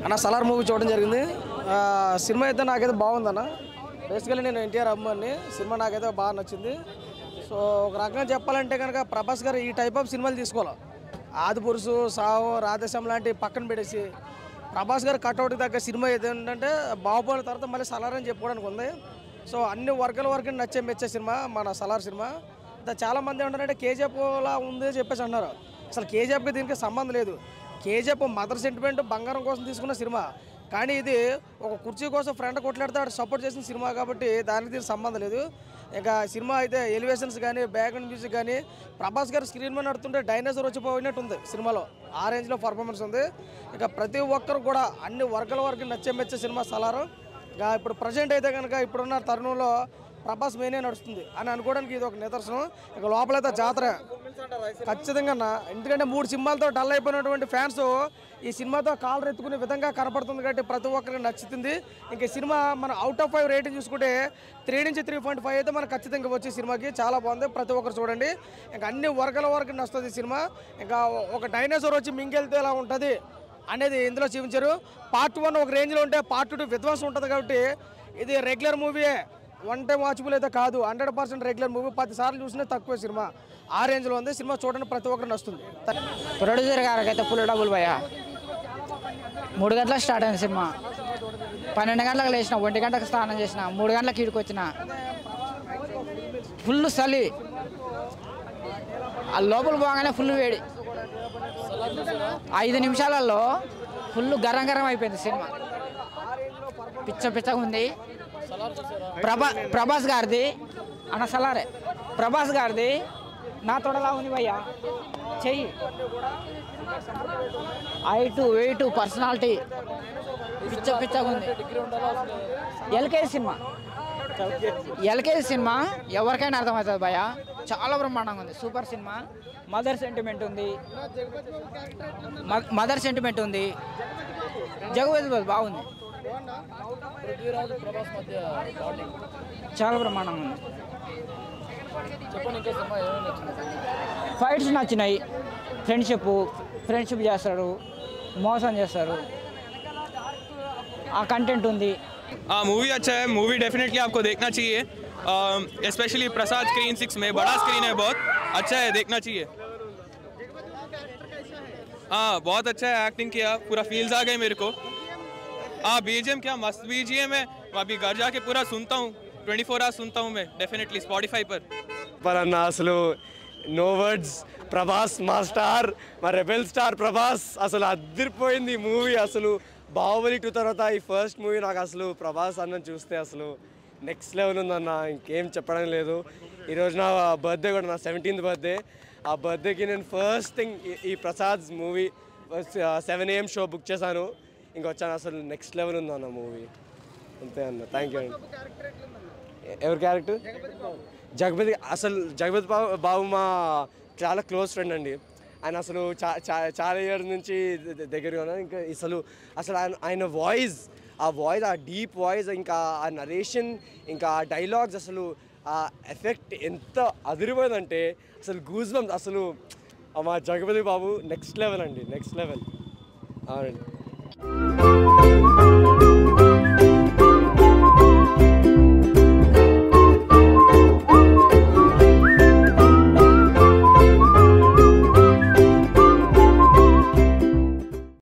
అన్న సలార్ మూవీ చూడడం జరిగింది. సినిమా అయితే నాకైతే బాగుందన్న. బేసికల్లీ నేను ఎన్టీఆర్ అమ్మాయిని. సినిమా నాకైతే బాగా నచ్చింది. సో ఒక రకంగా చెప్పాలంటే కనుక ప్రభాస్ గారు ఈ టైప్ ఆఫ్ సినిమాలు తీసుకోవాలి. ఆదిపురుషు, సాహో, రాధేశ్యామ్ లాంటి పక్కన పెట్టేసి ప్రభాస్ గారు కట్అవుట్కి తగ్గ సినిమా ఏంటంటే బాహుబలి తర్వాత మళ్ళీ సలార్ అని చెప్పుకోవడానికి ఉంది. సో అన్ని వర్గాల వరకు మెచ్చే సినిమా మన సలార్ సినిమా. చాలామంది ఏమంటారంటే కేజీఎఫ్లా ఉంది చెప్పేసి అన్నారు. అసలు కేజీఎఫ్కి దీనికి సంబంధం లేదు. కేజీఎఫ్ మదర్ సెంటిమెంట్ బంగారం కోసం తీసుకున్న సినిమా. కానీ ఇది ఒక కుర్చీ కోసం ఫ్రెండ్ కొట్లాడితే సపోర్ట్ చేసిన సినిమా కాబట్టి దానికి దీనికి సంబంధం లేదు. ఇంకా సినిమా అయితే ఎలివేషన్స్ కానీ బ్యాక్గ్రౌండ్ మ్యూజిక్ కానీ ప్రభాస్ గారు స్క్రీన్ మీద నడుతుంటే డైనోసార్ వచ్చిపోయినట్టు ఉంది సినిమాలో. ఆ రేంజ్లో పర్ఫార్మెన్స్ ఉంది. ఇక ప్రతి ఒక్కరు కూడా అన్ని వర్గాల వరకు మెచ్చే సినిమా సలారు. ఇక ఇప్పుడు ప్రజెంట్ అయితే కనుక ఇప్పుడున్న తరుణంలో ప్రభాస్ మెయినే నడుస్తుంది అని అనుకోవడానికి ఇది ఒక నిదర్శనం. ఇక లోపలైతే జాతర ఖచ్చితంగా. ఎందుకంటే 3 సినిమాలతో డల్ అయిపోయినటువంటి ఫ్యాన్స్ ఈ సినిమాతో కాలర్ ఎత్తుకునే విధంగా కనపడుతుంది కాబట్టి ప్రతి ఒక్కరికి నచ్చుతుంది. ఇంక సినిమా మన అవుట్ ఆఫ్ 5 రేటింగ్ చూసుకుంటే 3 నుంచి 3.5 అయితే మనకు ఖచ్చితంగా వచ్చే సినిమాకి చాలా బాగుంది. ప్రతి ఒక్కరు చూడండి. ఇంకా అన్ని వర్గాల వరకు నచ్చుతుంది సినిమా. ఇంకా ఒక డైనోసార్ వచ్చి మింగెళ్తే ఎలా ఉంటుంది అనేది ఇందులో చూపించారు. పార్ట్ 1 ఒక రేంజ్లో ఉంటే పార్ట్ 2 విధ్వంసం ఉంటుంది కాబట్టి ఇది రెగ్యులర్ మూవీయే, వన్ టైం వాచబుల్ అయితే కాదు. 100% రెగ్యులర్ మూవీ. 10 సార్లు చూసినా తక్కువ సినిమా. ఆ రేంజ్లో ఉంది సినిమా. చూడండి, ప్రతి ఒక్కరు నచ్చుతుంది. ప్రొడ్యూసర్ గారికి అయితే ఫుల్ డబ్బులు భయ్యా. 3 గంటలకు స్టార్ట్ అయింది సినిమా. 12 గంటలకు లేచిన, 1 గంటలకు స్నానం చేసిన, 3 గంటలకు ఇడికి వచ్చిన. ఫుల్ చలి, ఆ లోపల పోగానే ఫుల్ వేడి. 5 నిమిషాలలో ఫుల్ గరం గరం అయిపోయింది సినిమా. పిచ్చగా ఉంది. ప్రభాస్ గారిది అన్న సలారే. ప్రభాస్ గారిది నా తొడలా ఉంది భయ్యా. చెయ్యి, హైటు, వెయిట్, పర్సనాలిటీ పిచ్చగా ఉంది. ఎల్కేజీ సినిమా ఎవరికైనా అర్థమవుతుంది భయ్యా. చాలా బ్రహ్మాండంగా ఉంది. Super cinema. మదర్ సెంటిమెంట్ ఉంది. జగపతి బాగుంది. చాలా బ్రహ్మాండంగా ఉంది. ఫైట్స్ నచ్చినాయి. ఫ్రెండ్షిప్ చేస్తారు, మోసం చేస్తారు. ఆ కంటెంట్ ఉంది. मूवी अच्छा है. मूवी डेफिनेटली आपको देखना चाहिए. स्पेशली प्रसाद स्क्रीन 6 में बड़ा स्क्रीन है, बहुत अच्छा है, देखना चाहिए. हाँ, बहुत अच्छा है. एक्टिंग किया, पूरा फील्स आ गए मेरे को. बीजीएम क्या मस्त बीजीएम है. अभी घर जाके पूरा सुनता हूँ. 24 आवर्स सुनता हूँ मैं डेफिनेटली स्पॉटिफाई पर अन्न असलु नो वर्ड्स. ప్రభాస్ మాస్టర్, మా రెబెల్ స్టార్ ప్రభాస్ అసలు అదిరిపోయింది మూవీ. అసలు బాహుబలి 2 తర్వాత ఈ ఫస్ట్ మూవీ నాకు అసలు ప్రభాస్ అన్న చూస్తే అసలు నెక్స్ట్ లెవెల్ ఉందన్న. ఇంకేం చెప్పడం లేదు. ఈరోజు నా బర్త్డే కూడా, నా 17th బర్త్డే. ఆ బర్త్డేకి నేను ఫస్ట్ థింగ్ ఈ Prasad movie 7 AM show book చేశాను. ఇంకొచ్చాను. అసలు నెక్స్ట్ లెవెల్ ఉందన్న మూవీ. అంతే అన్న. థ్యాంక్ యూ అండి. ఎవరి క్యారెక్టర్? జగపతి. అసలు జగపతి బాబు మా చాలా క్లోజ్ ఫ్రెండ్ అండి. ఆయన అసలు చాలా ఇయర్స్ నుంచి దగ్గరగా ఉన్నాను. ఇంకా అసలు ఆయన వాయిస్, ఆ డీప్ వాయిస్, ఇంకా ఆ నరేషన్, ఇంకా ఆ డైలాగ్స్, అసలు ఆ ఎఫెక్ట్ ఎంత అదిరిపోయిందంటే అసలు గూస్ బంప్స్. అసలు మా జగపతి బాబు నెక్స్ట్ లెవెల్ అండి. Next level. అవునండి.